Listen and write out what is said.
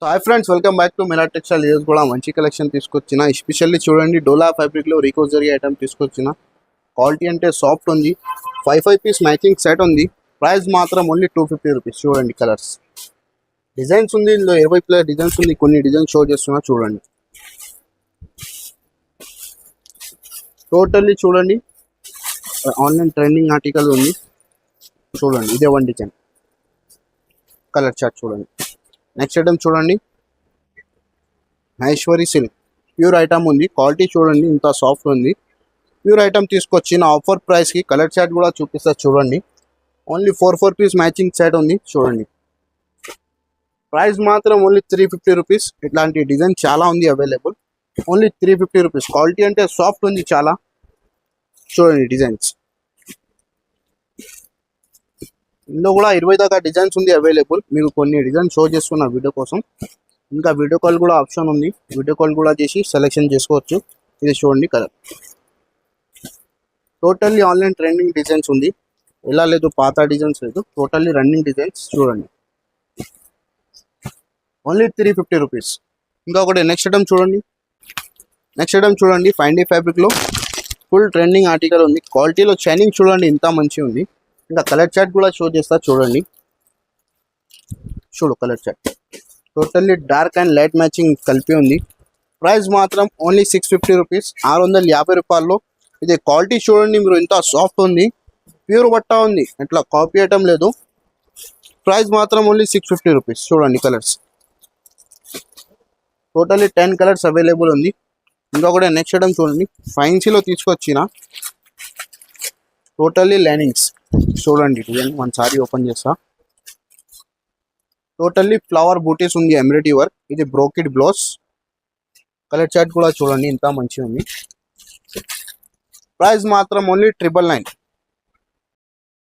So hi friends, welcome back to Mila textile. ఈరోజు కూడా మంచి కలెక్షన్ తీసుకొచ్చిన. ఎస్పెషల్లీ చూడండి, డోలా ఫ్యాబ్రిక్లో రీకో జరిగే ఐటమ్ తీసుకొచ్చిన. క్వాలిటీ అంటే సాఫ్ట్ ఉంది. 5 పీస్ మ్యాచింగ్ సెట్ ఉంది. ప్రైస్ మాత్రం ఓన్లీ 250 రూపీస్. చూడండి కలర్స్, డిజైన్స్ ఉంది. ఇందులో 20 ప్లస్ డిజైన్స్ ఉంది. కొన్ని డిజైన్స్ షో చేస్తున్నా చూడండి. టోటల్లీ చూడండి, ఆన్లైన్ ట్రెండింగ్ ఆర్టికల్ ఉంది. చూడండి, ఇదే వన్ డిజైన్. కలర్ చార్ట్ చూడండి. నెక్స్ట్ ఐటమ్ చూడండి, మహేశ్వరి సిల్క్ ప్యూర్ ఐటమ్ ఉంది. క్వాలిటీ చూడండి, ఇంత సాఫ్ట్ ఉంది. ప్యూర్ ఐటమ్ తీసుకొచ్చిన ఆఫర్ ప్రైస్కి. కలర్ చార్ట్ కూడా చూపిస్తా చూడండి. ఓన్లీ 4 పీస్ మ్యాచింగ్ సెట్ ఉంది చూడండి. ప్రైస్ మాత్రం ఓన్లీ 350 రూపీస్. ఇట్లాంటి డిజైన్ చాలా ఉంది అవైలబుల్. Only 350 rupees. క్వాలిటీ అంటే సాఫ్ట్ ఉంది చాలా. చూడండి డిజైన్స్, ఇందులో కూడా 20 దాకా డిజైన్స్ ఉంది అవైలబుల్. మీకు కొన్ని డిజైన్ షో చేస్తున్న వీడియో కోసం. ఇంకా వీడియో కాల్ కూడా ఆప్షన్ ఉంది. వీడియో కాల్ కూడా చేసి సెలెక్షన్ చేసుకోవచ్చు. ఇది చూడండి colour. Totally online trending designs ఉంది. ఎలా లేదు, పాత డిజైన్స్ లేదు, టోటల్లీ రన్నింగ్ డిజైన్స్. చూడండి, ఓన్లీ 350 రూపీస్. ఇంకా ఒకటి నెక్స్ట్ ఐటమ్ చూడండి. నెక్స్ట్ ఐటమ్ చూడండి, ఫైండీ ఫ్యాబ్రిక్లో ఫుల్ ట్రెండింగ్ ఆర్టికల్ ఉంది. క్వాలిటీలో షైనింగ్ చూడండి, ఇంత మంచిగా ఉంది. ఇంకా కలర్ చార్ట్ కూడా షో చేస్తా చూడండి. చూడు colour chart, totally dark and light matching కలిపి ఉంది. ప్రైస్ మాత్రం ఓన్లీ 650 రూపీస్, 650 రూపాయల్లో. ఇది క్వాలిటీ చూడండి మీరు, ఇంత సాఫ్ట్ ఉంది. ప్యూర్ బట్ట ఉంది, ఇట్లా కాపీ ఐటమ్ లేదు. ప్రైస్ మాత్రం ఓన్లీ 650 రూపీస్. చూడండి కలర్స్, టోటల్లీ 10 కలర్స్ అవైలబుల్ ఉంది. ఇంకొకటి నెక్స్ట్ ఐటమ్ చూడండి, ఫైన్సీలో తీసుకొచ్చిన టోటల్లీ లైనింగ్స్. చూడండి డిజైన్, ఒకసారి ఓపెన్ చేస్తా. టోటల్లీ ఫ్లవర్ బూటీస్ ఉంది, ఎంబ్రాయిడరీ వర్క్. ఇది బ్రోకెడ్ బ్లౌజ్. కలర్ చార్ట్ కూడా చూడండి, ఇంత మంచిగా ఉంది. ప్రైస్ మాత్రం ఓన్లీ 999.